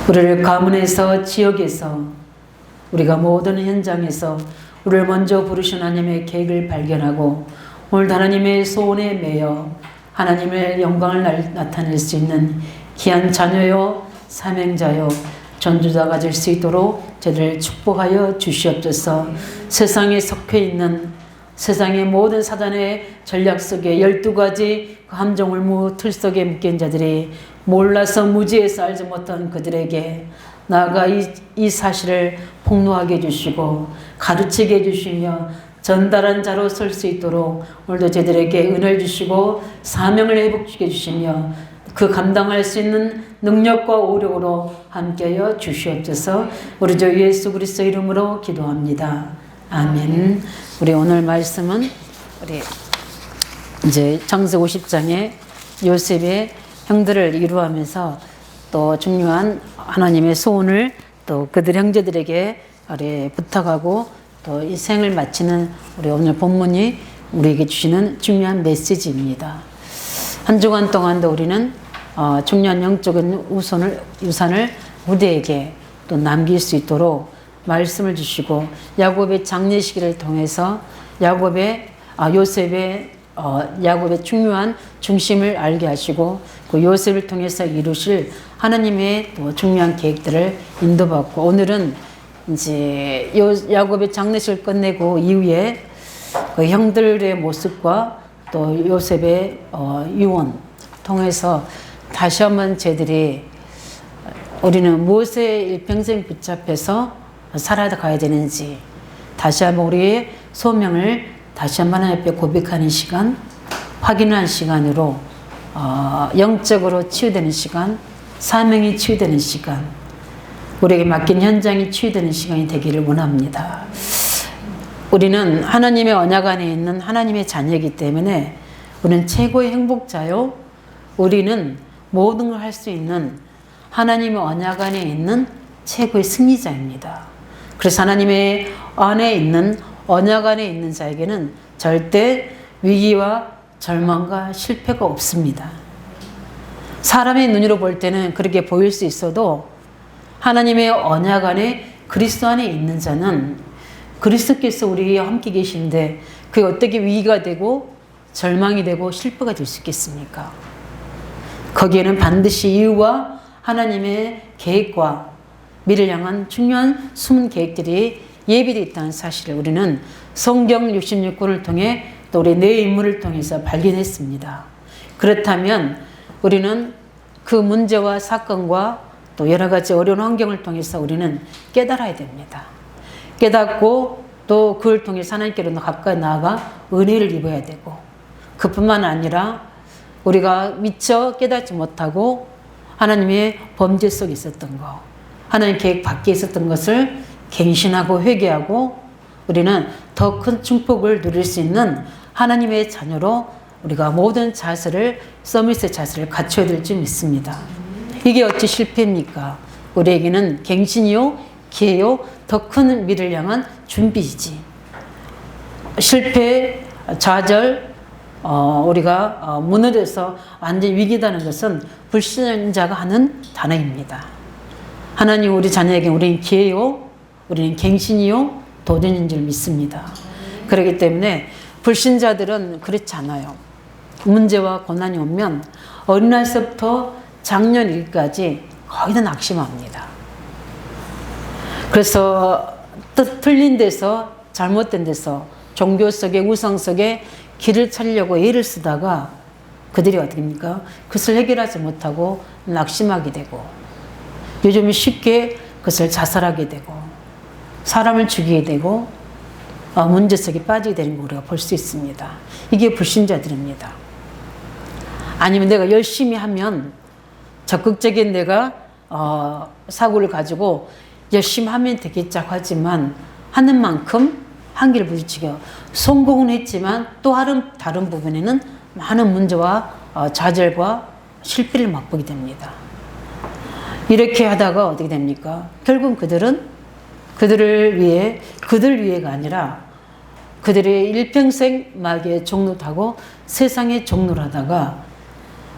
우리를 가문에서 지역에서 우리가 모든 현장에서 우리를 먼저 부르신 하나님의 계획을 발견하고 오늘 하나님의 소원에 매여 하나님의 영광을 나타낼 수 있는 귀한 자녀요 사명자요 전주자가 될 수 있도록 저들을 축복하여 주시옵소서. 세상에 섞여 있는 세상의 모든 사단의 전략 속에 12가지 그 함정을 틀 속에 묶인 자들이 몰라서 무지해서 알지 못한 그들에게 나아가 이 사실을 폭로하게 해주시고 가르치게 해주시며 전달한 자로 설 수 있도록 오늘도 저들에게 은혜를 주시고 사명을 회복시켜 주시며 그 감당할 수 있는 능력과 오력으로 함께하여 주시옵소서. 우리 주 예수 그리스도 이름으로 기도합니다. 아멘. 우리 오늘 말씀은 우리 이제 창세기 50장에 요셉의 형들을 이루하면서 또 중요한 하나님의 소원을 또 그들 형제들에게 부탁하고 또 이 생을 마치는 우리 오늘 본문이 우리에게 주시는 중요한 메시지입니다. 한 주간 동안도 우리는 중요한 영적인 유산을 우리에게 또 남길 수 있도록 말씀을 주시고 야곱의 장례식을 통해서 요셉의 중요한 중심을 알게 하시고 그 요셉을 통해서 이루실 하나님의 또 중요한 계획들을 인도받고 오늘은 이제 야곱의 장례식을 끝내고 이후에 그 형들의 모습과 또 요셉의 유언 통해서 다시 한번 저희들이 우리는 무엇에 일평생 붙잡혀서 살아가야 되는지 다시 한번 우리의 소명을 다시 한번 하나님 앞에 고백하는 시간, 확인하는 시간으로 영적으로 치유되는 시간, 사명이 치유되는 시간, 우리에게 맡긴 현장이 치유되는 시간이 되기를 원합니다. 우리는 하나님의 언약 안에 있는 하나님의 자녀이기 때문에 우리는 최고의 행복자요. 우리는 모든 걸 할 수 있는 하나님의 언약 안에 있는 최고의 승리자입니다. 그래서 하나님의 안에 있는 언약 안에 있는 자에게는 절대 위기와 절망과 실패가 없습니다. 사람의 눈으로 볼 때는 그렇게 보일 수 있어도 하나님의 언약 안에 그리스도 안에 있는 자는 그리스도께서 우리와 함께 계신데 그게 어떻게 위기가 되고 절망이 되고 실패가 될 수 있겠습니까? 거기에는 반드시 이유와 하나님의 계획과 미래를 향한 중요한 숨은 계획들이 예비되어 있다는 사실을 우리는 성경 66권을 통해 또 우리 내 인물을 통해서 발견했습니다. 그렇다면 우리는 그 문제와 사건과 또 여러 가지 어려운 환경을 통해서 우리는 깨달아야 됩니다. 깨닫고 또 그걸 통해서 하나님께로 가까이 나아가 은혜를 입어야 되고 그뿐만 아니라 우리가 미처 깨닫지 못하고 하나님의 범죄 속에 있었던 것, 하나님 계획 밖에 있었던 것을 갱신하고 회개하고 우리는 더 큰 축복을 누릴 수 있는 하나님의 자녀로 우리가 모든 자세를 서밋의 자세를 갖춰야 될 줄 믿습니다. 이게 어찌 실패입니까? 우리에게는 갱신이요 기회요 더 큰 미래를 향한 준비이지. 실패, 좌절, 우리가 무너져서 완전히 위기다는 것은 불신자가 하는 단어입니다. 하나님 우리 자녀에게 우리는 기회요, 우리는 갱신이요 도전인 줄 믿습니다. 그렇기 때문에 불신자들은 그렇지 않아요. 문제와 고난이 오면 어린아이서부터 작년 일까지 거의 다 낙심합니다. 그래서 틀린 데서 잘못된 데서 종교 속에 우상 속에 길을 찾으려고 애를 쓰다가 그들이 어떻게 됩니까? 그것을 해결하지 못하고 낙심하게 되고 요즘 쉽게 그것을 자살하게 되고 사람을 죽이게 되고 문제 속에 빠지게 되는 걸 우리가 볼 수 있습니다. 이게 불신자들입니다. 아니면 내가 열심히 하면 적극적인 내가 사고를 가지고 열심히 하면 되겠자고 하지만 하는 만큼 한계를 부딪히고 성공은 했지만 또 다른 부분에는 많은 문제와 좌절과 실패를 맛보게 됩니다. 이렇게 하다가 어떻게 됩니까? 결국 그들 위해가 아니라 그들의 일평생 마귀의 종노릇하고 세상의 종노릇 하다가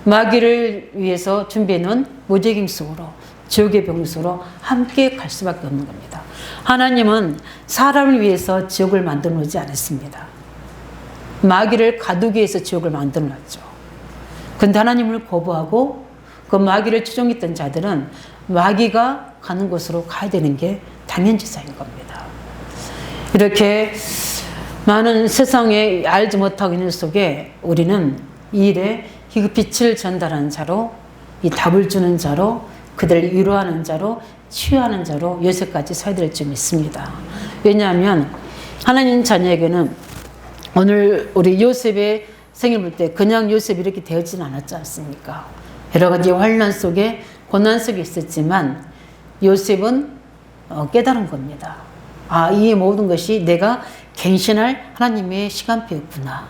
마귀를 위해서 준비해 놓은 무책임 속으로 지옥의 병수로 함께 갈 수밖에 없는 겁니다. 하나님은 사람을 위해서 지옥을 만들어 놓지 않았습니다. 마귀를 가두기 위해서 지옥을 만들어 놨죠. 근데 하나님을 거부하고 그 마귀를 추종했던 자들은 마귀가 가는 곳으로 가야 되는 게 당연지사인 겁니다. 이렇게 많은 세상에 알지 못하고 있는 속에 우리는 이 일에 그 빛을 전달하는 자로, 이 답을 주는 자로, 그들을 위로하는 자로, 치유하는 자로 요새까지 서야 될 줄 믿습니다. 왜냐하면 하나님 자녀에게는 오늘 우리 요셉의 생일 볼 때 그냥 요셉이 이렇게 되어지는 않았지 않습니까? 여러 가지 환난 속에 고난 속에 있었지만 요셉은 깨달은 겁니다. 아, 이 모든 것이 내가 갱신할 하나님의 시간표였구나.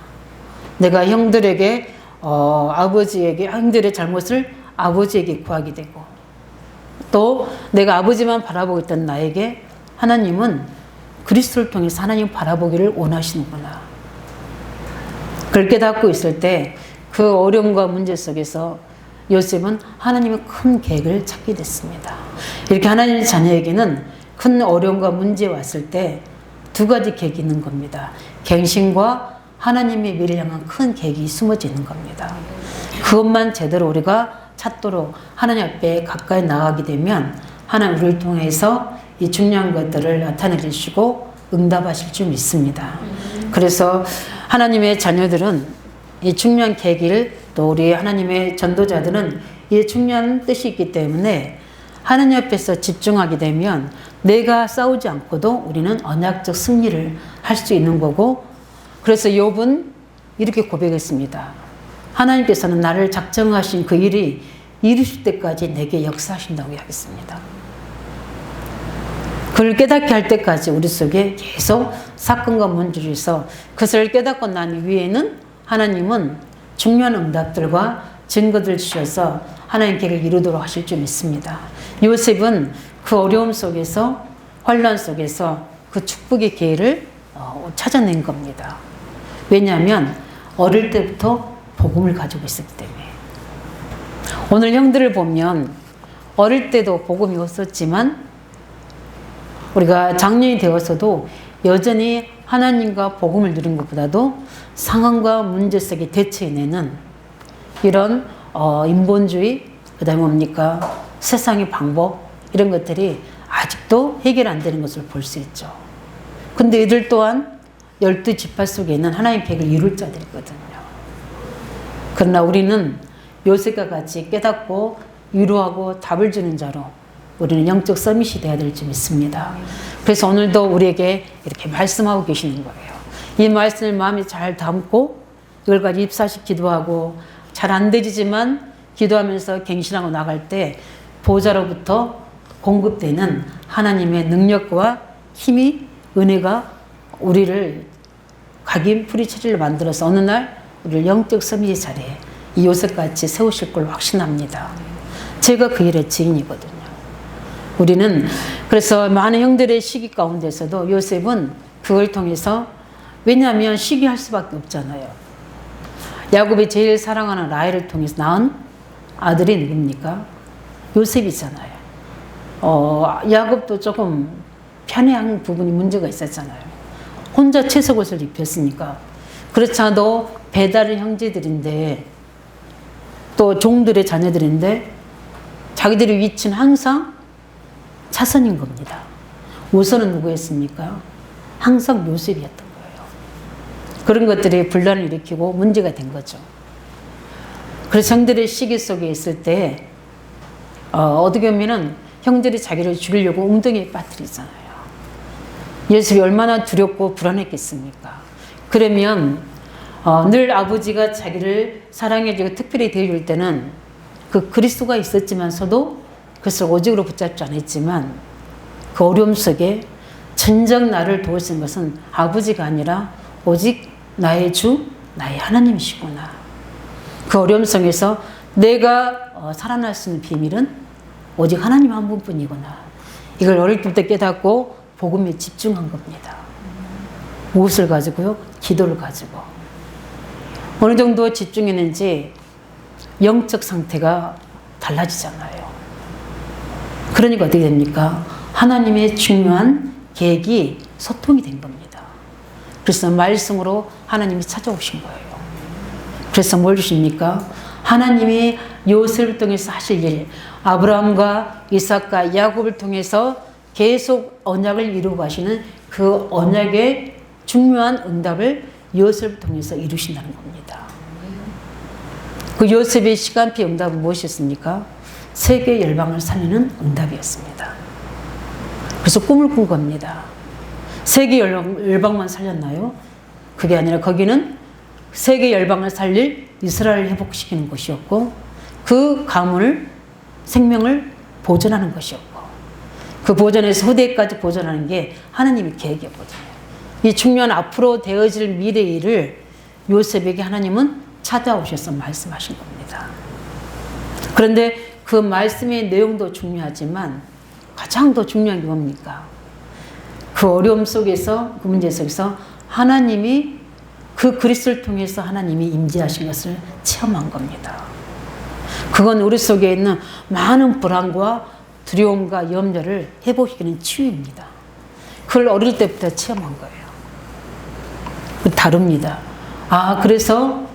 내가 형들에게 아버지에게 형들의 잘못을 아버지에게 구하게 되고 또 내가 아버지만 바라보고 있던 나에게 하나님은 그리스도를 통해서 하나님 바라보기를 원하시는구나. 그걸 깨닫고 있을 때 그 어려움과 문제 속에서 요셉은 하나님의 큰 계획을 찾게 됐습니다. 이렇게 하나님의 자녀에게는 큰 어려움과 문제 왔을 때 두 가지 계획이 있는 겁니다. 갱신과 하나님의 미래를 향한 큰 계획이 숨어져 있는 겁니다. 그것만 제대로 우리가 찾도록 하나님 앞에 가까이 나가게 되면 하나님 우리를 통해서 이 중요한 것들을 나타내 주시고 응답하실 줄 믿습니다. 그래서 하나님의 자녀들은 이 중요한 계기를 또 우리 하나님의 전도자들은 이 중요한 뜻이 있기 때문에 하나님 앞에서 집중하게 되면 내가 싸우지 않고도 우리는 언약적 승리를 할 수 있는 거고 그래서 욥은 이렇게 고백했습니다. 하나님께서는 나를 작정하신 그 일이 이루실 때까지 내게 역사하신다고 하겠습니다. 그걸 깨닫게 할 때까지 우리 속에 계속 사건과 문제를 있어 그것을 깨닫고 난 위에는 하나님은 중요한 응답들과 증거들을 주셔서 하나님 계획을 이루도록 하실 줄 믿습니다. 요셉은 그 어려움 속에서 환난 속에서 그 축복의 기회를 찾아낸 겁니다. 왜냐하면 어릴 때부터 복음을 가지고 있었기 때문에 오늘 형들을 보면 어릴 때도 복음이 없었지만 우리가 장년이 되어서도 여전히 하나님과 복음을 누린 것보다도 상황과 문제 속에 대처해내는 이런 인본주의 그 다음에 뭡니까 세상의 방법 이런 것들이 아직도 해결 안 되는 것을 볼 수 있죠. 근데 이들 또한 12지파 속에 있는 하나님의 계획을 이룰 자들이거든요. 그러나 우리는 요셉과 같이 깨닫고 위로하고 답을 주는 자로 우리는 영적 서밋이 되어야 될 줄 믿습니다. 그래서 오늘도 우리에게 이렇게 말씀하고 계시는 거예요. 이 말씀을 마음에 잘 담고 이걸 가지고 입사식 기도하고 잘 안 되지만 기도하면서 갱신하고 나갈 때 보좌로부터 공급되는 하나님의 능력과 힘이 은혜가 우리를 각인 프리체리를 만들어서 어느 날 우리를 영적 서밋의 자리에 이 요셉같이 세우실 걸 확신합니다. 제가 그 일의 증인이거든요. 우리는 그래서 많은 형들의 시기 가운데서도 요셉은 그걸 통해서 왜냐하면 시기할 수밖에 없잖아요. 야곱이 제일 사랑하는 라헬을 통해서 낳은 아들이 누굽니까? 요셉이잖아요. 야곱도 조금 편애한 부분이 문제가 있었잖아요. 혼자 채석옷을 입혔으니까. 그렇지 않아도 배다른 형제들인데 또 종들의 자녀들인데 자기들의 위치는 항상 차선인 겁니다. 우선은 누구였습니까? 항상 요셉이었던 거예요. 그런 것들이 분란을 일으키고 문제가 된 거죠. 그래서 형들의 시기 속에 있을 때 어떻게 보면은 형들이 자기를 죽이려고 웅덩이에 빠뜨리잖아요. 요셉이 얼마나 두렵고 불안했겠습니까? 그러면 늘 아버지가 자기를 사랑해주고 특별히 대해줄 때는 그 그리스도가 있었지만서도 그것을 오직으로 붙잡지 않았지만 그 어려움 속에 진정 나를 도우시는 것은 아버지가 아니라 오직 나의 주, 나의 하나님이시구나. 그 어려움 속에서 내가 살아날 수 있는 비밀은 오직 하나님 한 분뿐이구나. 이걸 어릴 때부터 깨닫고 복음에 집중한 겁니다. 무엇을 가지고요? 기도를 가지고. 어느 정도 집중했는지 영적 상태가 달라지잖아요. 그러니까 어떻게 됩니까? 하나님의 중요한 계획이 소통이 된 겁니다. 그래서 말씀으로 하나님이 찾아오신 거예요. 그래서 뭘 주십니까? 하나님이 요셉을 통해서 하실 일, 아브라함과 이삭과 야곱을 통해서 계속 언약을 이루고 가시는 그 언약의 중요한 응답을 요셉을 통해서 이루신다는 겁니다. 그 요셉의 시간표 응답은 무엇이었습니까? 세계 열방을 살리는 응답이었습니다. 그래서 꿈을 꾼 겁니다. 세계 열방만 살렸나요? 그게 아니라 거기는 세계 열방을 살릴 이스라엘을 회복시키는 곳이었고, 그 가문을, 생명을 보존하는 것이었고, 그 보존에서 후대까지 보존하는 게 하나님의 계획이었거든요. 이 중요한 앞으로 되어질 미래의 일을 요셉에게 하나님은 찾아오셔서 말씀하신 겁니다. 그런데 그 말씀의 내용도 중요하지만 가장 더 중요한 게 뭡니까? 그 어려움 속에서, 그 문제 속에서 하나님이 그 그리스도를 통해서 하나님이 임재하신 것을 체험한 겁니다. 그건 우리 속에 있는 많은 불안과 두려움과 염려를 회복시키는 치유입니다. 그걸 어릴 때부터 체험한 거예요. 다릅니다. 그래서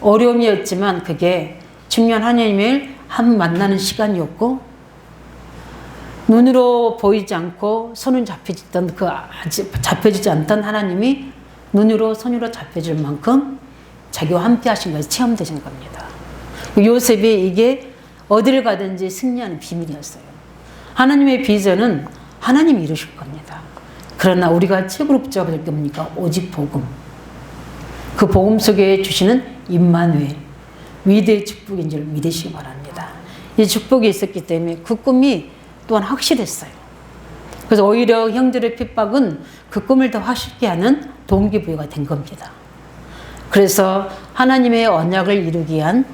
어려움이었지만 그게 중요한 하나님을 한 만나는 시간이었고, 눈으로 보이지 않고 손은 잡혀지지 않던 하나님이 눈으로 손으로 잡혀질 만큼 자기와 함께 하신 것이 체험되신 겁니다. 요셉이 이게 어디를 가든지 승리하는 비밀이었어요. 하나님의 비전은 하나님이 이루실 겁니다. 그러나 우리가 최고로 붙잡아야 될 게 뭡니까? 오직 복음. 그 복음 속에 주시는 임마누엘, 위대의 축복인 줄 믿으시기 바랍니다. 이 축복이 있었기 때문에 그 꿈이 또한 확실했어요. 그래서 오히려 형들의 핍박은 그 꿈을 더 확실히 하는 동기부여가 된 겁니다. 그래서 하나님의 언약을 이루기 위한,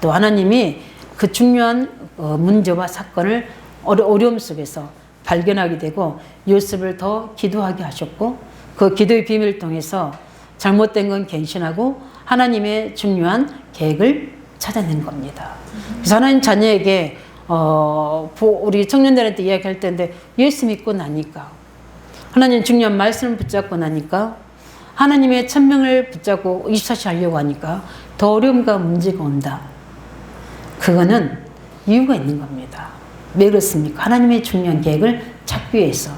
또 하나님이 그 중요한 문제와 사건을 어려움 속에서 발견하게 되고 요셉을 더 기도하게 하셨고, 그 기도의 비밀을 통해서 잘못된 건 갱신하고 하나님의 중요한 계획을 찾아낸 겁니다. 그래서 하나님 자녀에게 우리 청년들한테 이야기할 때인데, 예수 믿고 나니까, 하나님 중요한 말씀을 붙잡고 나니까, 하나님의 천명을 붙잡고 24시 하려고 하니까 더 어려움과 문제가 온다. 그거는 이유가 있는 겁니다. 왜 그렇습니까? 하나님의 중요한 계획을 찾기 위해서.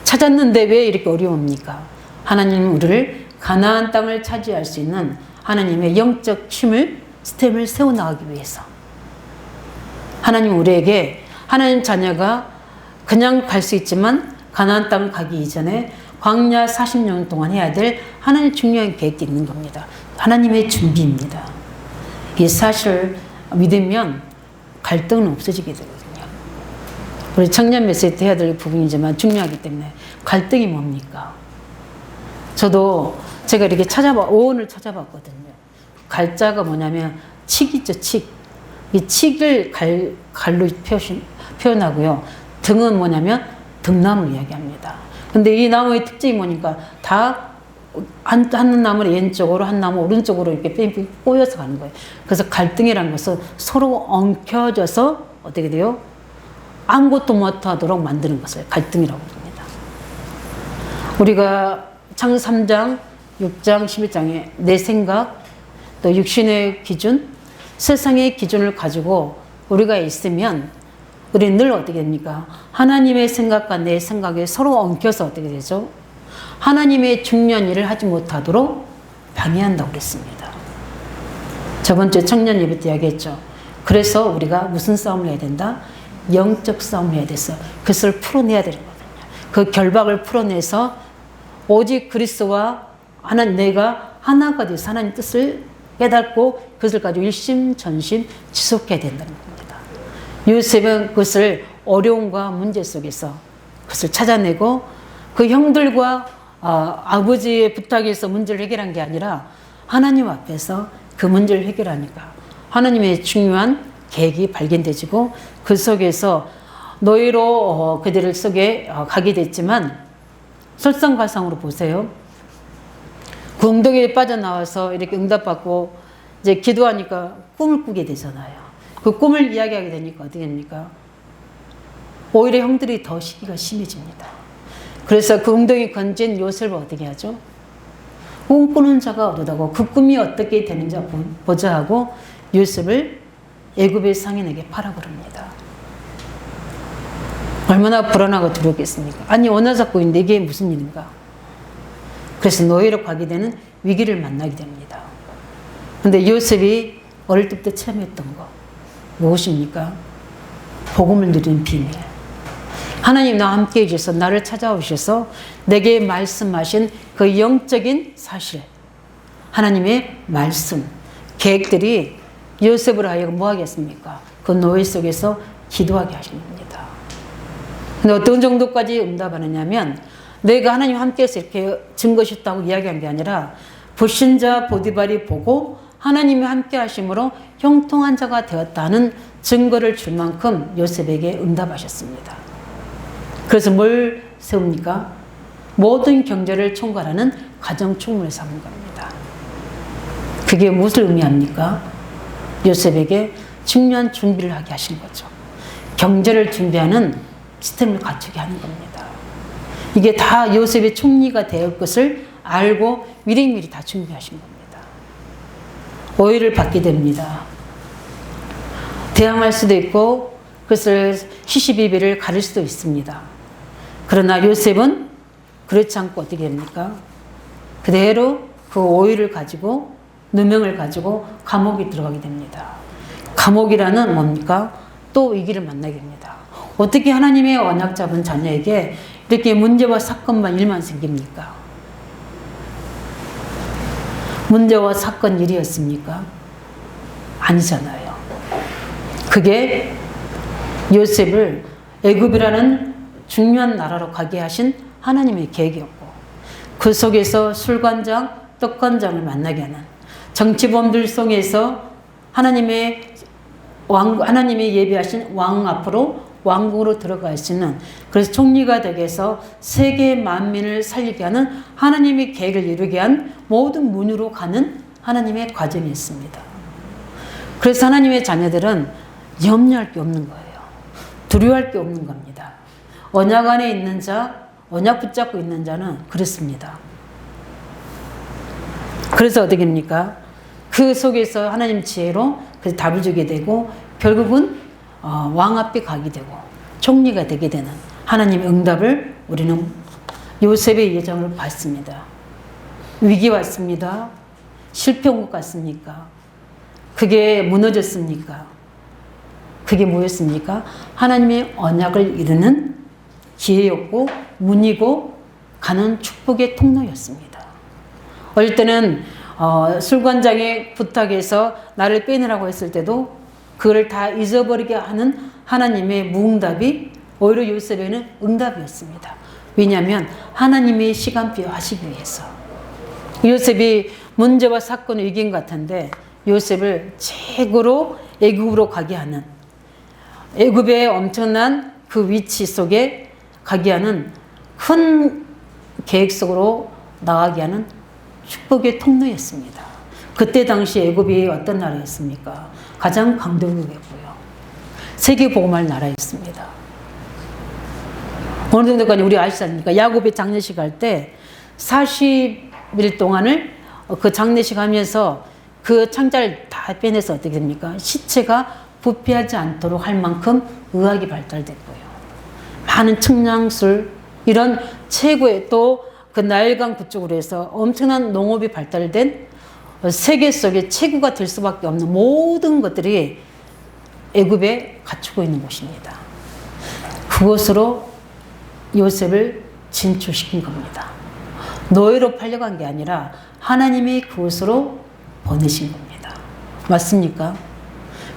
찾았는데 왜 이렇게 어려웁니까? 하나님은 우리를 가나안 땅을 차지할 수 있는 하나님의 영적 스템을 세워나가기 위해서. 하나님 우리에게, 하나님 자녀가 그냥 갈 수 있지만 가나안 땅을 가기 이전에 광야 40년 동안 해야 될 하나님 중요한 계획이 있는 겁니다. 하나님의 준비입니다. 이 사실을 믿으면 갈등은 없어지게 되거든요. 우리 청년 메시지 때 해야 될 부분이지만 중요하기 때문에, 갈등이 뭡니까? 저도 제가 이렇게 오온을 찾아봤거든요. 갈자가 뭐냐면 칙이죠, 칙. 이 칙을 갈로 표현하고요. 등은 뭐냐면 등나무를 이야기합니다. 근데 이 나무의 특징이 뭐니까 다 한 나무 왼쪽으로 한 나무 오른쪽으로 이렇게 꼬여서 가는 거예요. 그래서 갈등이라는 것은 서로 엉켜져서 어떻게 돼요? 아무것도 못하도록 만드는 것을 갈등이라고 합니다. 우리가 창세기 3장, 6장, 11장에 내 생각, 또 육신의 기준, 세상의 기준을 가지고 우리가 있으면 우리는 늘 어떻게 됩니까? 하나님의 생각과 내 생각에 서로 엉켜서 어떻게 되죠? 하나님의 중요한 일을 하지 못하도록 방해한다고 그랬습니다. 저번 주에 청년 예배 때 이야기했죠. 그래서 우리가 무슨 싸움을 해야 된다? 영적 싸움을 해야 돼서 그것을 풀어내야 되는 거거든요. 그 결박을 풀어내서 오직 그리스도와 내가 하나가 돼서 하나님 뜻을 깨닫고 그것을 가지고 일심전심 지속해야 된다는 겁니다. 요셉은 그것을 어려움과 문제 속에서 그것을 찾아내고 그 형들과 아버지의 부탁에서 문제를 해결한 게 아니라 하나님 앞에서 그 문제를 해결하니까 하나님의 중요한 계획이 발견되지고 그 속에서 노예로 그들을 속에 가게 됐지만 설상가상으로 보세요. 그 엉덩이에 빠져나와서 이렇게 응답받고 이제 기도하니까 꿈을 꾸게 되잖아요. 그 꿈을 이야기하게 되니까 어떻게 됩니까? 오히려 형들이 더 시기가 심해집니다. 그래서 그 웅덩이 건진 요셉을 어떻게 하죠? 꿈꾸는 자가 어떠다고 그 꿈이 어떻게 되는지 보자 하고 요셉을 애굽의 상인에게 팔아 버립니다. 얼마나 불안하고 두렵겠습니까? 아니 언어 잡고 있는데 이게 무슨 일인가? 그래서 노예로 가게 되는 위기를 만나게 됩니다. 근데 요셉이 어릴 때부터 체험했던 거 무엇입니까? 복음을 누리는 비밀. 하나님 나와 함께 해주셔서 나를 찾아오셔서 내게 말씀하신 그 영적인 사실, 하나님의 말씀, 계획들이 요셉으로 하여금 뭐 하겠습니까? 그 노예 속에서 기도하게 하신 겁니다. 근데 어떤 정도까지 응답하느냐면 내가 하나님 함께해서 이렇게 증거셨다고 이야기한 게 아니라 불신자 보디발이 보고 하나님이 함께 하심으로 형통한 자가 되었다는 증거를 줄 만큼 요셉에게 응답하셨습니다. 그래서 뭘 세웁니까? 모든 경제를 총괄하는 가정 총무를 삼은 겁니다. 그게 무엇을 의미합니까? 요셉에게 중요한 준비를 하게 하신 거죠. 경제를 준비하는 시스템을 갖추게 하는 겁니다. 이게 다 요셉의 총리가 될 것을 알고 미리미리 다 준비하신 겁니다. 오해를 받게 됩니다. 대항할 수도 있고 그것을 시시비비를 가릴 수도 있습니다. 그러나 요셉은 그렇지 않고 어떻게 됩니까? 그대로 그 오해를 가지고 누명을 가지고 감옥에 들어가게 됩니다. 감옥이라는 뭡니까? 또 위기를 만나게 됩니다. 어떻게 하나님의 언약 잡은 자녀에게 이렇게 문제와 사건만 일만 생깁니까? 문제와 사건 일이었습니까? 아니잖아요. 그게 요셉을 애굽이라는 중요한 나라로 가게 하신 하나님의 계획이었고 그 속에서 술관장, 떡관장을 만나게 하는 정치범들 속에서 하나님의 예비하신 왕 앞으로 왕국으로 들어갈 수 있는 그래서 총리가 되게 해서 세계 만민을 살리게 하는 하나님의 계획을 이루게 한 모든 문으로 가는 하나님의 과정이 있습니다. 그래서 하나님의 자녀들은 염려할 게 없는 거예요. 두려워할 게 없는 겁니다. 언약 안에 있는 자, 언약 붙잡고 있는 자는 그렇습니다. 그래서 어떻게 됩니까? 그 속에서 하나님 지혜로 그 답을 주게 되고 결국은 왕 앞에 가게 되고 총리가 되게 되는 하나님의 응답을 우리는 요셉의 예정을 봤습니다. 위기 왔습니다. 실패 온 것 같습니까? 그게 무너졌습니까? 그게 뭐였습니까? 하나님의 언약을 이루는 기회였고 문이고 가는 축복의 통로였습니다. 어릴 때는 술관장의 부탁에서 나를 빼내라고 했을 때도 그걸 다 잊어버리게 하는 하나님의 무응답이 오히려 요셉에는 응답이었습니다. 왜냐하면 하나님의 시간표 하시기 위해서. 요셉이 문제와 사건의 위기인 것 같은데 요셉을 최고로 애굽으로 가게 하는 애굽의 엄청난 그 위치 속에 가게 하는 큰 계획 속으로 나가게 하는 축복의 통로였습니다. 그때 당시 애굽이 어떤 나라였습니까? 가장 강대국이었고요. 세계 복음할 나라였습니다. 어느 정도까지 우리 아시지 않습니까? 야곱의 장례식 할 때 40일 동안을 그 장례식 하면서 그 창자를 다 빼내서 어떻게 됩니까? 시체가 부패하지 않도록 할 만큼 의학이 발달됐고요. 많은 청량술 이런 최고의 또 그 나일강 그쪽으로 해서 엄청난 농업이 발달된 세계 속에 최고가 될 수밖에 없는 모든 것들이 애굽에 갖추고 있는 곳입니다. 그곳으로 요셉을 진출시킨 겁니다. 노예로 팔려간 게 아니라 하나님이 그곳으로 보내신 겁니다. 맞습니까?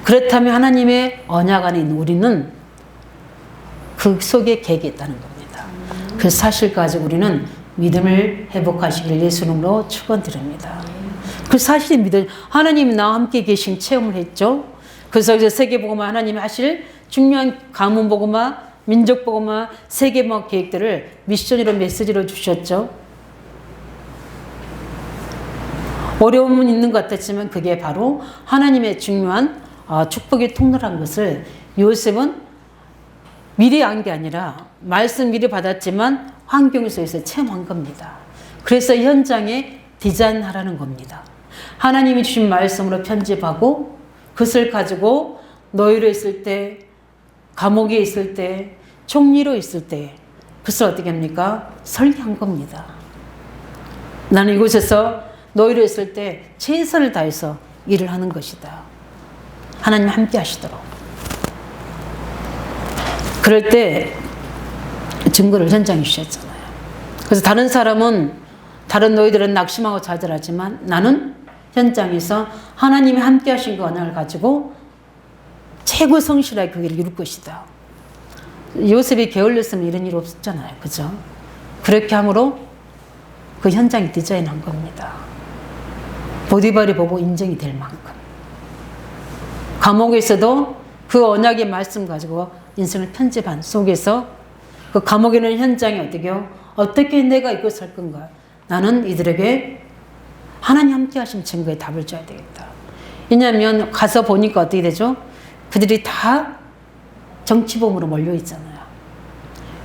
그렇다면 하나님의 언약 안에 있는 우리는 그 속에 계획이 있다는 겁니다. 그 사실 가지고 우리는 믿음을 회복하시길 예수 이름으로 축원드립니다. 그 사실이 믿음, 하나님이 나와 함께 계신 체험을 했죠. 그래서 세계복음화 하나님이 하실 중요한 가문복음화, 민족복음화, 세계복음화 계획들을 미션으로 메시지로 주셨죠. 어려움은 있는 것 같았지만 그게 바로 하나님의 중요한 축복의 통로란 것을 요셉은 미리 안 게 아니라 말씀 미리 받았지만 환경 속에서 체험한 겁니다. 그래서 현장에 디자인하라는 겁니다. 하나님이 주신 말씀으로 편집하고 그것을 가지고 노예로 있을 때, 감옥에 있을 때, 총리로 있을 때 그것을 어떻게 합니까? 설계한 겁니다. 나는 이곳에서 노예로 있을 때 최선을 다해서 일을 하는 것이다. 하나님 함께 하시도록. 그럴 때 증거를 현장에 주셨잖아요. 그래서 다른 노예들은 낙심하고 좌절하지만 나는 현장에서 하나님이 함께 하신 그 언약을 가지고 최고 성실하게 그 일을 이룰 것이다. 요셉이 게을렀으면 이런 일 없었잖아요. 그죠? 그렇게 함으로 그 현장이 디자인한 겁니다. 보디발이 보고 인정이 될 만큼. 감옥에서도 그 언약의 말씀 가지고 인생을 편집한 속에서 그 감옥에 있는 현장이 어떻게 내가 이것을 할 건가. 나는 이들에게 하나님 함께 하신 증거에 답을 줘야 되겠다. 왜냐하면 가서 보니까 어떻게 되죠? 그들이 다 정치범으로 몰려 있잖아요.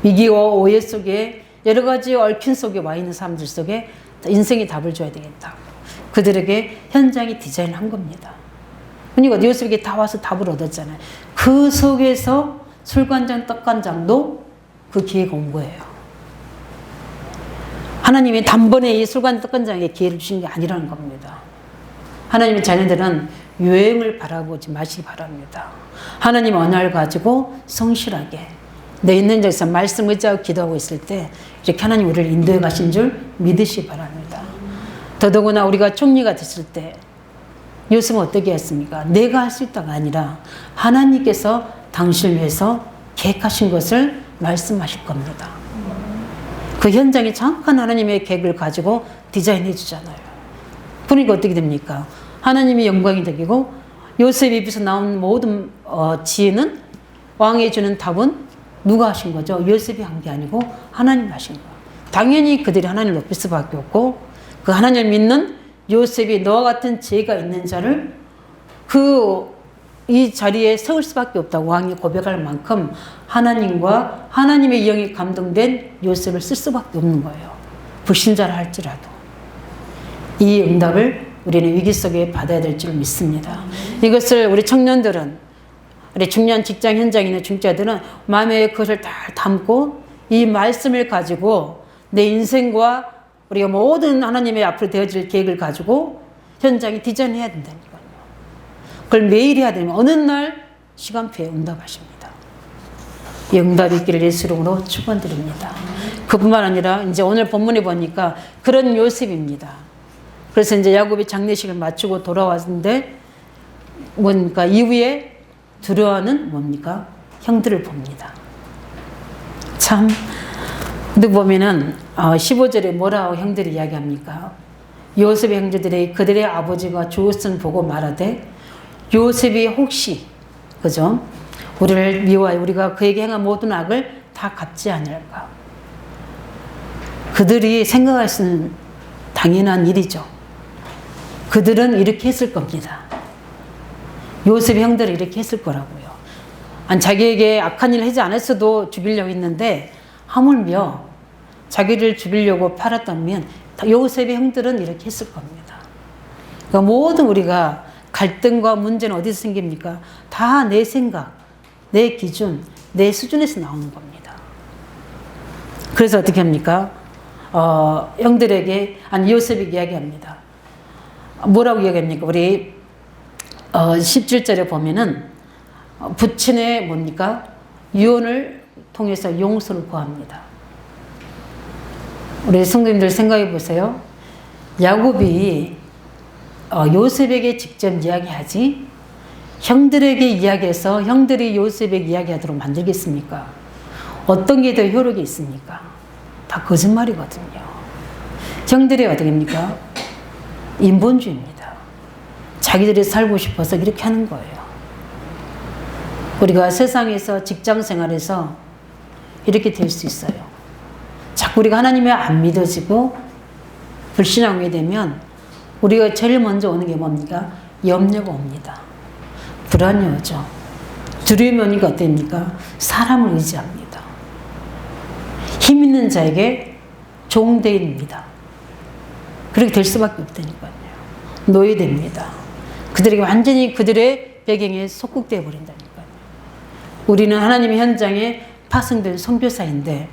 위기와 오해 속에 여러 가지 얽힌 속에 와 있는 사람들 속에 인생의 답을 줘야 되겠다. 그들에게 현장이 디자인한 겁니다. 그러니까 요셉에게 다 와서 답을 얻었잖아요. 그 속에서 술관장, 떡관장도 그 기회가 온 거예요. 하나님이 단번에 이 술관장, 떡관장에게 기회를 주신 게 아니라는 겁니다. 하나님의 자녀들은 유행을 바라보지 마시기 바랍니다. 하나님 언약을 가지고 성실하게 내 있는 데서 말씀 의지하고 기도하고 있을 때 이렇게 하나님 우리를 인도해 가신 줄 믿으시기 바랍니다. 더더구나 우리가 총리가 됐을 때 요셉은 어떻게 했습니까? 내가 할 수 있다가 아니라 하나님께서 당신을 위해서 계획하신 것을 말씀하실 겁니다. 그 현장에 정확한 하나님의 계획을 가지고 디자인해 주잖아요. 그러니까 어떻게 됩니까? 하나님이 영광이 되고 요셉 입에서 나온 모든 지혜는 왕이 주는 답은 누가 하신 거죠? 요셉이 한 게 아니고 하나님 하신 거예요. 당연히 그들이 하나님을 높일 수밖에 없고 그 하나님을 믿는 요셉이 너와 같은 지혜가 있는 자를 이 자리에 세울 수밖에 없다고 왕이 고백할 만큼 하나님과 하나님의 영이 감동된 요셉을 쓸 수밖에 없는 거예요. 불신자라 할지라도. 이 응답을 우리는 위기 속에 받아야 될 줄 믿습니다. 이것을 우리 청년들은, 우리 중요한 직장 현장에 있는 중자들은 마음에 그것을 다 담고 이 말씀을 가지고 내 인생과 우리가 모든 하나님의 앞으로 되어질 계획을 가지고 현장에 디자인해야 된다니까요. 그걸 매일 해야 되면 어느 날 시간표에 응답하십니다. 이 응답이 있기를 예수 이름으로 축원드립니다. 그뿐만 아니라 이제 오늘 본문에 보니까 그런 요셉입니다. 그래서 이제 야곱이 장례식을 마치고 돌아왔는데 뭡니까? 이후에 두려워하는 뭡니까? 형들을 봅니다. 참, 근데 보면은 15절에 뭐라고 형들이 이야기합니까? 요셉의 형제들이 그들의 아버지가 죽었음 보고 말하되 요셉이 혹시 그죠? 우리를 미워하여 우리가 그에게 행한 모든 악을 다 갚지 않을까? 그들이 생각할 수는 당연한 일이죠. 그들은 이렇게 했을 겁니다. 요셉의 형들이 이렇게 했을 거라고요. 아니, 자기에게 악한 일을 하지 않았어도 죽이려고 했는데 하물며 자기를 죽이려고 팔았다면 요셉의 형들은 이렇게 했을 겁니다. 그러니까 모든 우리가 갈등과 문제는 어디서 생깁니까? 다 내 생각, 내 기준, 내 수준에서 나오는 겁니다. 그래서 어떻게 합니까? 형들에게, 요셉에게 이야기합니다. 뭐라고 이야기합니까? 우리 17절에 보면은 부친의 뭡니까? 유언을 통해서 용서를 구합니다. 우리 성도님들 생각해 보세요. 야곱이 요셉에게 직접 이야기하지 형들에게 이야기해서 형들이 요셉에게 이야기하도록 만들겠습니까? 어떤 게 더 효력이 있습니까? 다 거짓말이거든요. 형들이 어떻게 합니까? 인본주의입니다. 자기들이 살고 싶어서 이렇게 하는 거예요. 우리가 세상에서 직장 생활에서 이렇게 될 수 있어요. 자꾸 우리가 하나님이 안 믿어지고 불신앙하게 되면 우리가 제일 먼저 오는 게 뭡니까? 염려가 옵니다. 불안이 오죠. 두려움이 오니까 어떻습니까? 사람을 의지합니다. 힘 있는 자에게 종대입니다. 그렇게 될 수밖에 없다니까요. 노예됩니다. 그들에게 완전히 그들의 배경에 속국되어 버린다니까요. 우리는 하나님의 현장에 파송된 선교사인데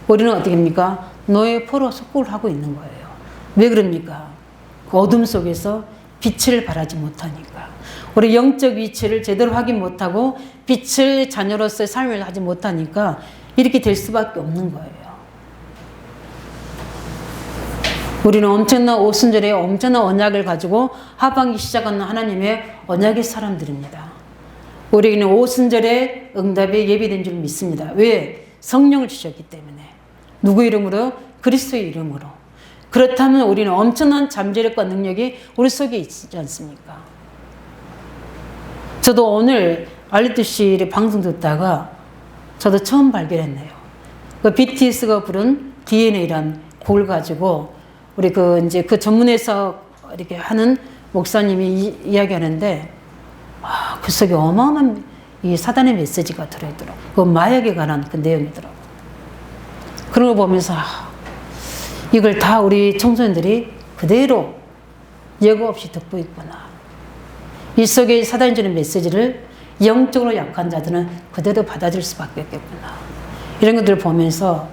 우리는 어떻게 합니까? 노예 포로 속국을 하고 있는 거예요. 왜 그럽니까? 그 어둠 속에서 빛을 발하지 못하니까. 우리 영적 위치를 제대로 확인 못하고 빛의 자녀로서의 삶을 하지 못하니까 이렇게 될 수밖에 없는 거예요. 우리는 엄청난 오순절에 엄청난 언약을 가지고 하반기 시작하는 하나님의 언약의 사람들입니다. 우리에게는 오순절에 응답이 예비된 줄 믿습니다. 왜? 성령을 주셨기 때문에. 누구 이름으로? 그리스도의 이름으로. 그렇다면 우리는 엄청난 잠재력과 능력이 우리 속에 있지 않습니까? 저도 오늘 알리투시의 방송 듣다가 저도 처음 발견했네요. 그 BTS가 부른 DNA란 곡을 가지고 우리 이제 그 전문에서 이렇게 하는 목사님이 이야기하는데, 그 속에 어마어마한 이 사단의 메시지가 들어있더라고요. 그 마약에 관한 그 내용이더라고요. 그런 거 보면서, 이걸 다 우리 청소년들이 그대로 예고 없이 듣고 있구나. 이 속에 사단이 주는 메시지를 영적으로 약한 자들은 그대로 받아들일 수밖에 없겠구나. 이런 것들을 보면서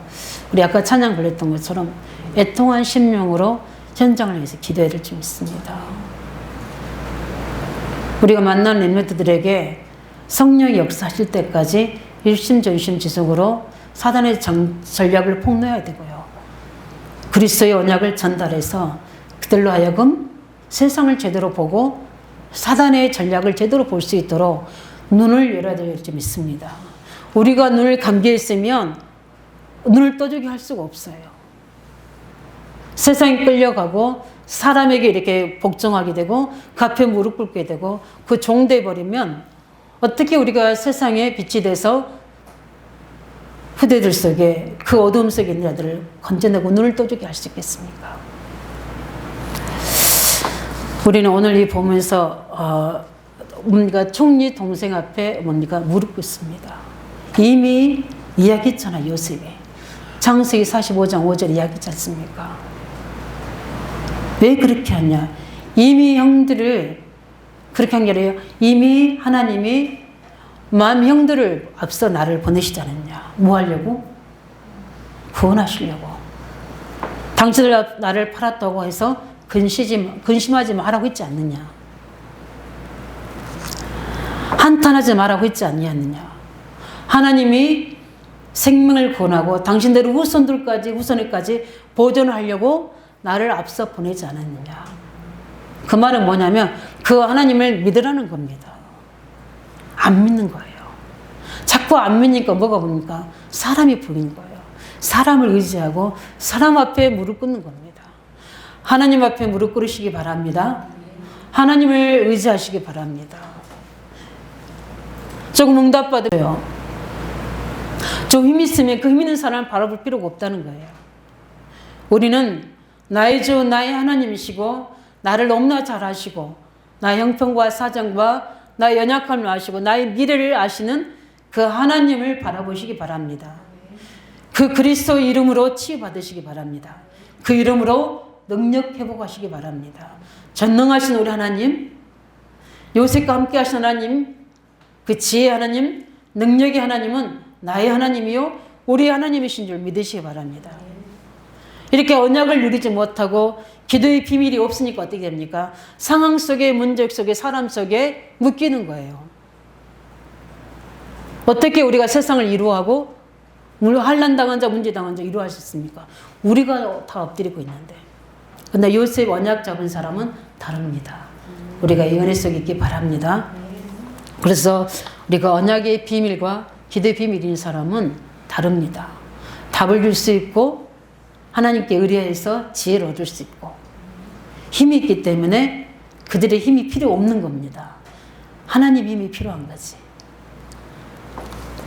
우리 아까 찬양 불렀던 것처럼 애통한 심령으로 현장을 위해서 기도해야 될 줄 믿습니다. 우리가 만나는 렘넌트들에게 성령이 역사하실 때까지 일심전심지속으로 사단의 전략을 폭로해야 되고요. 그리스도의 언약을 전달해서 그들로 하여금 세상을 제대로 보고 사단의 전략을 제대로 볼 수 있도록 눈을 열어야 될 줄 믿습니다. 우리가 눈을 감겨 있으면 눈을 떠주게 할 수가 없어요. 세상에 끌려가고 사람에게 이렇게 복종하게 되고 그 앞에 무릎 꿇게 되고 그 종돼 버리면 어떻게 우리가 세상에 빛이 돼서 후대들 속에 그 어두움 속에 있는 자들을 건져내고 눈을 떠주게 할 수 있겠습니까? 우리는 오늘 이 보면서 뭡니까? 총리 동생 앞에 뭡니까? 무릎 꿇습니다. 이미 이야기했잖아요. 요셉이 창세기 45장 5절 이야기했지 않습니까? 왜 그렇게 하냐? 이미 형들을 그렇게 한 게 아니라 이미 하나님이 만 형들을 앞서 나를 보내시지 않았냐? 뭐 하려고? 구원하시려고. 당신들 나를 팔았다고 해서 근심하지 말라고 했지 않느냐? 한탄하지 말라고 했지 않느냐? 하나님이 생명을 구원하고 당신들의 후손에까지 보존하려고 나를 앞서 보내지 않았느냐? 그 말은 뭐냐면 그 하나님을 믿으라는 겁니다. 안 믿는 거예요. 자꾸 안 믿으니까 뭐가 뭡니까? 사람이 보이는 거예요. 사람을 의지하고 사람 앞에 무릎 꿇는 겁니다. 하나님 앞에 무릎 꿇으시기 바랍니다. 하나님을 의지하시기 바랍니다. 조금 응답받아요. 좀 힘 있으면 그 힘 있는 사람을 바라볼 필요가 없다는 거예요. 우리는 나의 주 나의 하나님이시고 나를 너무나 잘 아시고 나의 형편과 사정과 나의 연약함을 아시고 나의 미래를 아시는 그 하나님을 바라보시기 바랍니다. 그 그리스도 이름으로 치유받으시기 바랍니다. 그 이름으로 능력 회복하시기 바랍니다. 전능하신 우리 하나님, 요셉과 함께 하신 하나님, 그 지혜의 하나님, 능력의 하나님은 나의 하나님이요 우리의 하나님이신 줄 믿으시기 바랍니다. 이렇게 언약을 누리지 못하고 기도의 비밀이 없으니까 어떻게 됩니까? 상황 속에, 문제 속에, 사람 속에 묶이는 거예요. 어떻게 우리가 세상을 이루어하고 환난당한 자, 문제당한 자 이루어하셨습니까? 우리가 다 엎드리고 있는데. 근데 요셉 언약 잡은 사람은 다릅니다. 우리가 이 은혜 속에 있기 바랍니다. 그래서 우리가 언약의 비밀과 기도의 비밀인 사람은 다릅니다. 답을 줄 수 있고 하나님께 의뢰해서 지혜를 얻을 수 있고 힘이 있기 때문에 그들의 힘이 필요 없는 겁니다. 하나님 힘이 필요한 거지.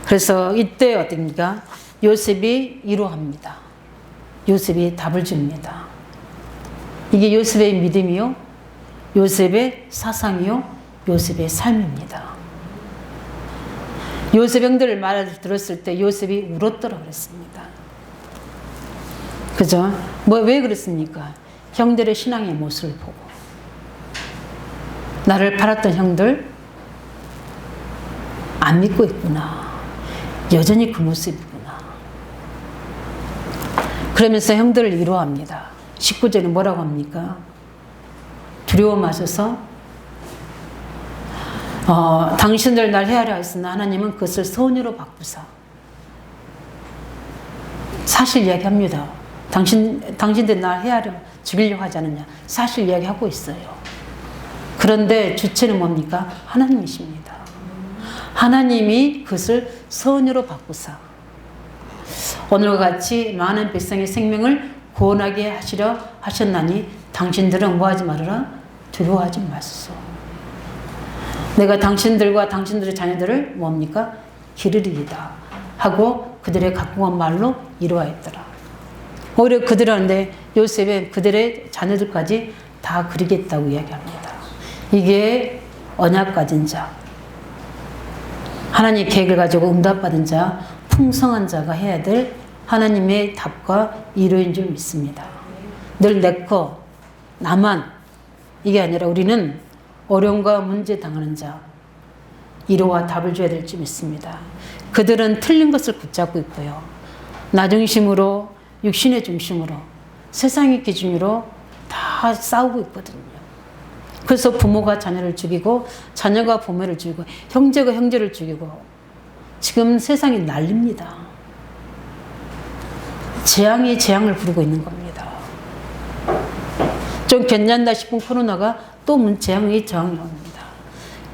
그래서 이때 어떻습니까? 요셉이 위로합니다. 요셉이 답을 줍니다. 이게 요셉의 믿음이요 요셉의 사상이요, 요셉의 삶입니다. 요셉 형들을 말을 들었을 때 요셉이 울었더라 그랬습니다. 그죠? 왜 그랬습니까? 형들의 신앙의 모습을 보고. 나를 팔았던 형들 안 믿고 있구나. 여전히 그 모습이구나. 그러면서 형들을 위로합니다. 19절에 뭐라고 합니까? 두려워하셔서 당신들 날 해하려 했으나 하나님은 그것을 선으로 바꾸사. 사실 이야기합니다. 당신들 날 해하려 죽이려고 하지 않느냐. 사실 이야기하고 있어요. 그런데 주체는 뭡니까? 하나님이십니다. 하나님이 그것을 선으로 바꾸사. 오늘과 같이 많은 백성의 생명을 구원하게 하시려 하셨나니 당신들은 뭐하지 말아라? 두려워하지 마소서. 내가 당신들과 당신들의 자녀들을 뭡니까? 기르리이다 하고 그들의 갖고 온 말로 이루어했더라. 오히려 그들한테 요셉은 그들의 자녀들까지 다 그리겠다고 이야기합니다. 이게 언약 가진 자, 하나님의 계획을 가지고 응답받은 자, 풍성한 자가 해야 될 하나님의 답과 이루인 줄 믿습니다. 늘 내 거, 나만 이게 아니라 우리는 어려움과 문제 당하는 자, 이루와 답을 줘야 될 줄 믿습니다. 그들은 틀린 것을 붙잡고 있고요. 나 중심으로, 육신의 중심으로, 세상의 기준으로 다 싸우고 있거든요. 그래서 부모가 자녀를 죽이고 자녀가 부모를 죽이고 형제가 형제를 죽이고 지금 세상이 난립니다. 재앙이 재앙을 부르고 있는 겁니다. 좀 괜찮다 싶은 코로나가 또 재앙이 옵니다.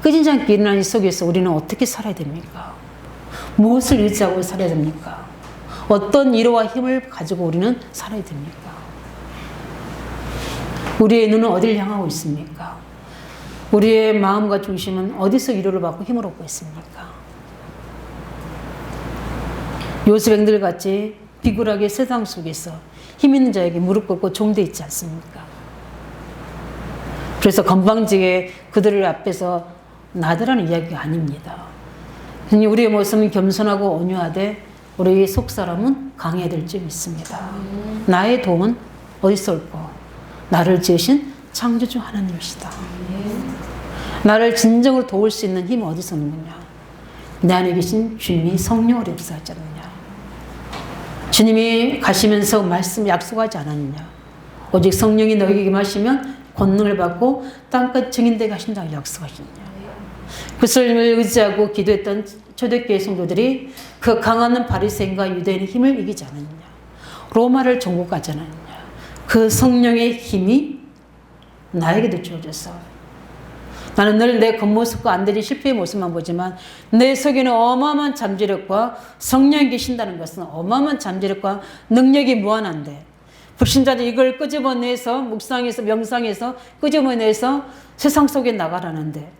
끊이지 않게 일어나는 이 속에서 우리는 어떻게 살아야 됩니까? 무엇을 의지하고 살아야 됩니까? 어떤 위로와 힘을 가지고 우리는 살아야 됩니까? 우리의 눈은 어디를 향하고 있습니까? 우리의 마음과 중심은 어디서 위로를 받고 힘을 얻고 있습니까? 요셉들 같이 비굴하게 세상 속에서 힘 있는 자에게 무릎 꿇고 종돼 있지 않습니까? 그래서 건방지게 그들을 앞에서 나대라는 이야기가 아닙니다. 우리의 모습은 겸손하고 온유하되 우리 속사람은 강해야 될 줄 믿습니다. 나의 도움은 어디서 올까? 나를 지으신 창조주 하나님이시다. 나를 진정으로 도울 수 있는 힘은 어디서 오느냐? 내 안에 계신 주님이 성령으로 역사하지 않느냐? 주님이 가시면서 말씀 약속하지 않았느냐? 오직 성령이 너희에게 마시면 권능을 받고 땅끝 증인되게 하신다고 약속하셨느냐? 그것을 의지하고 기도했던 초대교회 성도들이 그 강한 바리새인과 유대인의 힘을 이기지 않았느냐? 로마를 정복하지 않았느냐? 그 성령의 힘이 나에게도 주어져서 나는 늘 내 겉모습과 안 되는 실패의 모습만 보지만 내 속에는 어마어마한 잠재력과 성령이 계신다는 것은 어마어마한 잠재력과 능력이 무한한데 불신자들이 이걸 끄집어내서 묵상해서 명상해서 끄집어내서 세상 속에 나가라는데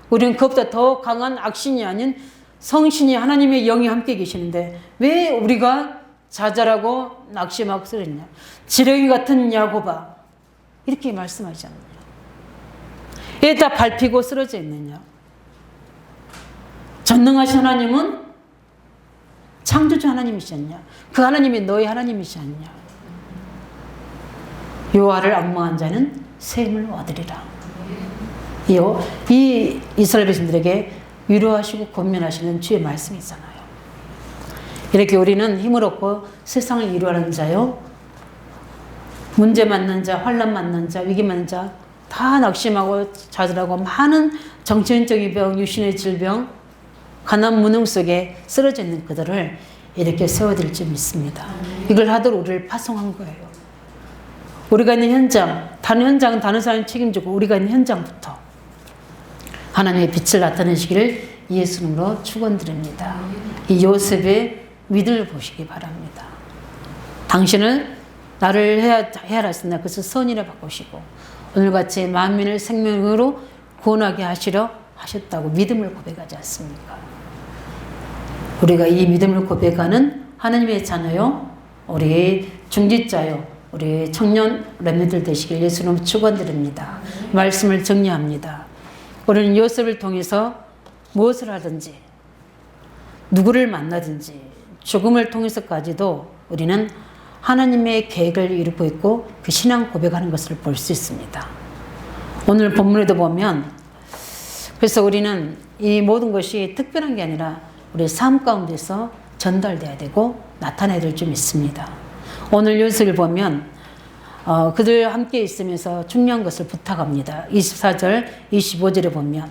우리는 그것보다 더 강한 악신이 아닌 성신이 하나님의 영이 함께 계시는데 왜 우리가 좌절하고 낙심하고 쓰러지냐? 지렁이 같은 야곱아 이렇게 말씀하지 않느냐? 왜 다 밟히고 쓰러져 있느냐? 전능하신 하나님은 창조주 하나님이셨냐? 그 하나님이 너희 하나님이시 않냐? 여호와를 앙망한 자는 새 힘을 얻으리라. 이 이스라엘 백성들에게 위로하시고 권면하시는 주의 말씀이잖아요. 이렇게 우리는 힘을 얻고 세상을 이루하는 자요. 문제 맞는 자, 환난 맞는 자, 위기 맞는 자, 다 낙심하고 좌절하고 많은 정신적인 병, 유신의 질병, 가난 무능 속에 쓰러져 있는 그들을 이렇게 세워드릴 줄 믿습니다. 이걸 하도록 우리를 파송한 거예요. 우리가 있는 현장, 다른 현장은 다른 사람이 책임지고 우리가 있는 현장부터 하나님의 빛을 나타내시기를 예수님으로 축원드립니다. 이 요셉의 믿음을 보시기 바랍니다. 당신은 나를 해하라 했으나 그것을 선이라 바꾸시고 오늘같이 만민을 생명으로 구원하게 하시려 하셨다고 믿음을 고백하지 않습니까? 우리가 이 믿음을 고백하는 하나님의 자녀요, 우리 중직자요, 우리 청년 렘넌트들 되시길 예수님 축원드립니다. 말씀을 정리합니다. 우리는 요셉을 통해서 무엇을 하든지 누구를 만나든지 죽음을 통해서까지도 우리는 하나님의 계획을 이루고 있고 그 신앙 고백하는 것을 볼 수 있습니다. 오늘 본문에도 보면 그래서 우리는 이 모든 것이 특별한 게 아니라 우리 삶 가운데서 전달돼야 되고 나타나야 될 좀 있습니다. 오늘 요셉을 보면 그들 함께 있으면서 중요한 것을 부탁합니다. 24절, 25절에 보면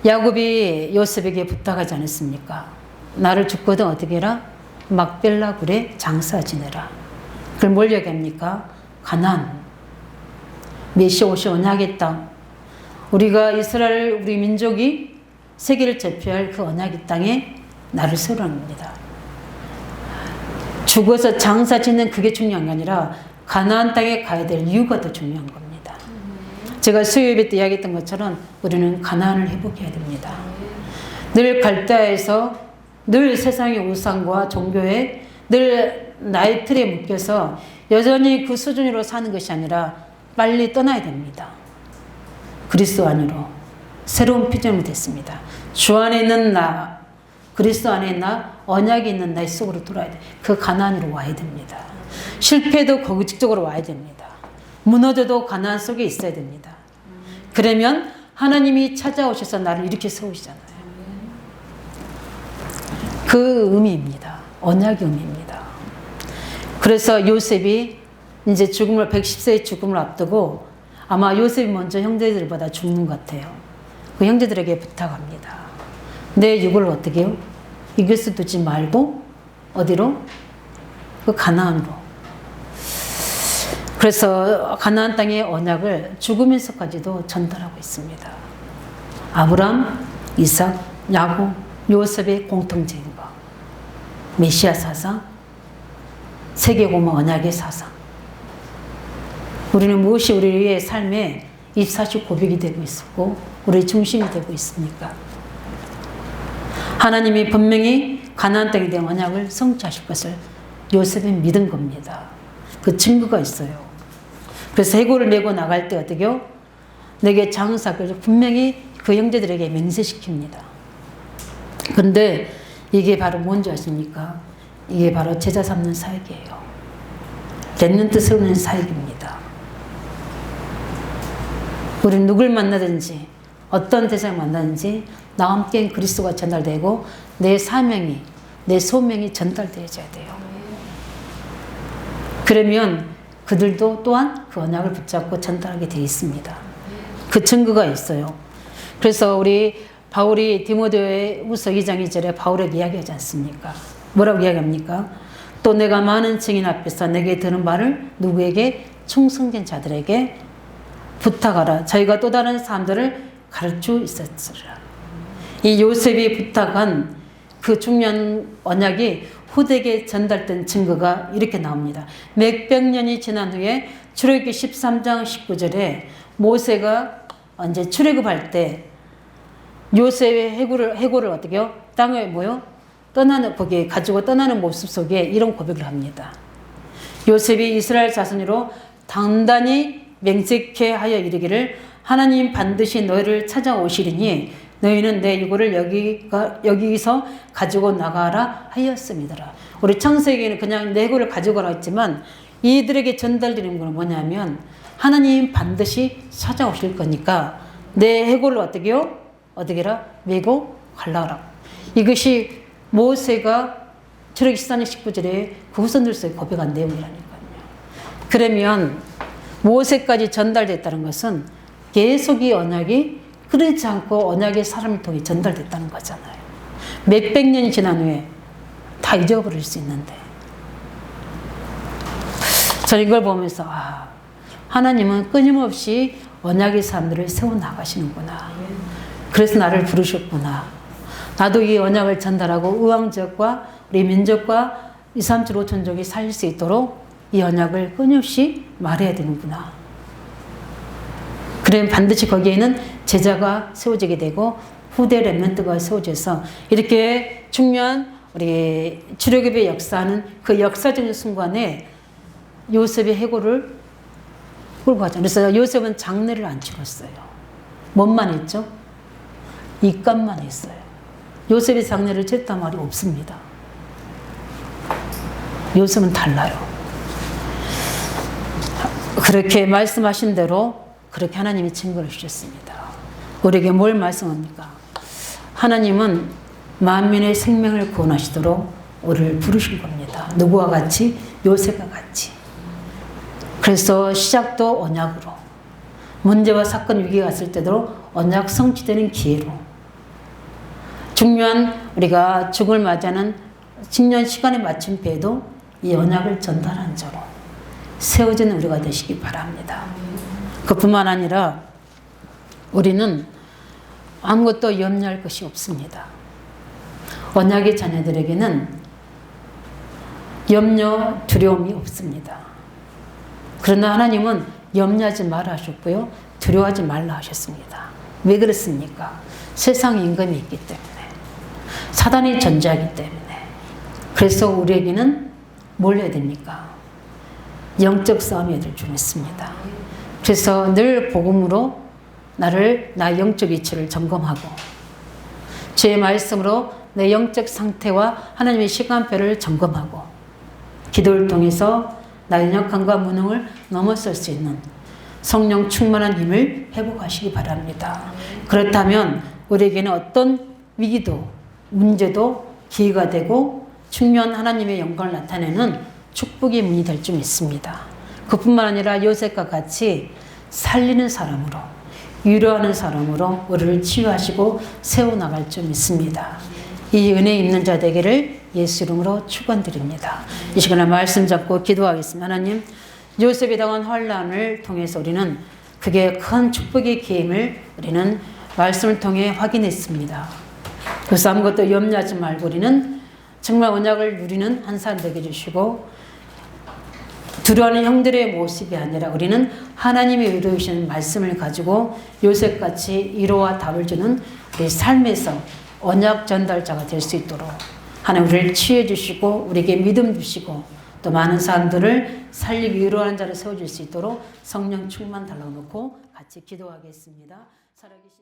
야곱이 요셉에게 부탁하지 않았습니까? 나를 죽거든 어떻게 해라? 막벨라 굴에 장사 지내라. 그걸 뭘 얘기합니까? 가나안, 메시아옷이 언약의 땅, 우리가 이스라엘 우리 민족이 세계를 제패할 그 언약의 땅에 나를 세우라는 겁니다. 죽어서 장사 짓는 그게 중요한 게 아니라 가나안 땅에 가야 될 이유가 더 중요한 겁니다. 제가 수요예배 때 이야기했던 것처럼 우리는 가나안을 회복해야 됩니다. 늘 갈대아에서 늘 세상의 우상과 종교에 늘 나의 틀에 묶여서 여전히 그 수준으로 사는 것이 아니라 빨리 떠나야 됩니다. 그리스도 안으로 새로운 피조물이 됐습니다. 주 안에 있는 나, 그리스도 안에 나, 언약이 있는 나의 속으로 돌아야 돼. 그 가나안으로 와야 됩니다. 실패도 거국적으로 와야 됩니다. 무너져도 가나안 속에 있어야 됩니다. 그러면 하나님이 찾아오셔서 나를 이렇게 세우시잖아요. 그 의미입니다. 언약의 의미입니다. 그래서 요셉이 이제 110세의 죽음을 앞두고 아마 요셉이 먼저 형제들보다 죽는 것 같아요. 그 형제들에게 부탁합니다. 내 육을 어떻게 해요? 이것을 두지 말고 어디로? 그 가나안으로. 그래서 가나안 땅의 언약을 죽으면서까지도 전달하고 있습니다. 아브람, 이삭, 야곱, 요셉의 공통적인 거. 메시아 사상, 세계공화 언약의 사상. 우리는 무엇이 우리의 삶의 24시 고백이 되고 있었고 우리의 중심이 되고 있습니까? 하나님이 분명히 가나안 땅에 대한 언약을 성취하실 것을 요셉이 믿은 겁니다. 그 증거가 있어요. 그래서 해골을 메고 나갈 때 어떻게 해요? 내게 장사를 분명히 그 형제들에게 맹세시킵니다. 그런데 이게 바로 뭔지 아십니까? 이게 바로 제자 삼는 사역이에요. 렘넌트 세우는 사역입니다. 우리는 누굴 만나든지 어떤 대상을 만나든지 나와 함께 그리스도가 전달되고 내 사명이 내 소명이 전달되어져야 돼요. 그러면 그들도 또한 그 언약을 붙잡고 전달하게 되어 있습니다. 그 증거가 있어요. 그래서 우리 바울이 디모데후서 2장 2절에 바울에게 이야기하지 않습니까? 뭐라고 이야기합니까? 또 내가 많은 증인 앞에서 내게 들은 말을 누구에게? 충성된 자들에게 부탁하라. 저희가 또 다른 사람들을 가르쳐 있었으리라. 이 요셉이 부탁한 그 중요한 언약이 후대에게 전달된 증거가 이렇게 나옵니다. 몇백 년이 지난 후에 출애굽기 13장 19절에 모세가 이제 출애굽할 때 요셉의 해골을 어떻게 해요? 땅에 뭐요? 떠나는 거기에 가지고 떠나는 모습 속에 이런 고백을 합니다. 요셉이 이스라엘 자손으로 단단히 맹세케 하여 이르기를 하나님 반드시 너희를 찾아오시리니 너희는 내 유고를 여기서 가지고 나가라 하였습니다. 우리 창세기에는 그냥 내 유고를 가지고 가라 했지만 이들에게 전달되는 건 뭐냐면 하나님 반드시 찾아오실 거니까 내 해골을 어떻게 해요? 어떻게라? 메고 갈라라. 이것이 모세가 출애굽기 14장 19절에 그 후손들에서 고백한 내용이라니까요. 그러면 모세까지 전달됐다는 것은 계속 이 언약이 흐르지 않고 언약의 사람을 통해 전달됐다는 거잖아요. 몇백 년이 지난 후에 다 잊어버릴 수 있는데 저는 이걸 보면서 하나님은 끊임없이 언약의 사람들을 세워나가시는구나. 그래서 나를 부르셨구나. 나도 이 언약을 전달하고 의왕족과 우리 민족과 2, 3천 5천족이 살릴 수 있도록 이 언약을 끊임없이 말해야 되는구나. 그러면 반드시 거기에는 제자가 세워지게 되고 후대 렘넌트가 세워져서 이렇게 중요한 우리 출애굽의 역사는 그 역사적인 순간에 요셉의 해고를 끌고 가죠. 그래서 요셉은 장례를 안 치렀어요. 뭔만 했죠? 입감만 했어요. 요셉이 장례를 치렀단 말이 없습니다. 요셉은 달라요. 그렇게 말씀하신 대로 그렇게 하나님이 증거를 주셨습니다. 우리에게 뭘 말씀합니까? 하나님은 만민의 생명을 구원하시도록 우리를 부르신 겁니다. 누구와 같이? 요셉과 같이. 그래서 시작도 언약으로, 문제와 사건 위기가 왔을 때도 언약 성취되는 기회로, 중요한 우리가 죽을 맞이하는 직년 시간에 마침표에도 이 언약을 전달한 자로 세워지는 우리가 되시기 바랍니다. 그뿐만 아니라 우리는 아무것도 염려할 것이 없습니다. 언약의 자녀들에게는 염려, 두려움이 없습니다. 그러나 하나님은 염려하지 말라 하셨고요. 두려워하지 말라 하셨습니다. 왜 그렇습니까? 세상에 임금이 있기 때문에. 사단이 존재하기 때문에. 그래서 우리에게는 뭘 해야 됩니까? 영적 싸움이 될 줄 믿습니다. 그래서 늘 복음으로 나의 영적 위치를 점검하고 주의 말씀으로 내 영적 상태와 하나님의 시간표를 점검하고 기도를 통해서 나의 연약함과 무능을 넘어설 수 있는 성령 충만한 힘을 회복하시기 바랍니다. 그렇다면 우리에게는 어떤 위기도 문제도 기회가 되고 중요한 하나님의 영광을 나타내는 축복의 문이 될 줄 믿습니다. 그뿐만 아니라 요셉과 같이 살리는 사람으로 위로하는 사람으로 우리를 치유하시고 세워나갈 줄 믿습니다. 이 은혜 있는 자 되기를 예수 이름으로 축원드립니다. 이 시간에 말씀 잡고 기도하겠습니다. 하나님, 요셉이 당한 환난을 통해서 우리는 그게 큰 축복의 기임을 우리는 말씀을 통해 확인했습니다. 그래서 아무것도 염려하지 말고 우리는 정말 언약을 누리는 한 사람 되게 해주시고 두려워하는 형들의 모습이 아니라 우리는 하나님이 이루시는 말씀을 가지고 요셉같이 위로와 답을 주는 우리 삶에서 언약 전달자가 될 수 있도록 하나님 우리를 치유해 주시고 우리에게 믿음 주시고 또 많은 사람들을 살리기 위로하는 자를 세워줄 수 있도록 성령 충만 달라놓고 같이 기도하겠습니다. 살아계신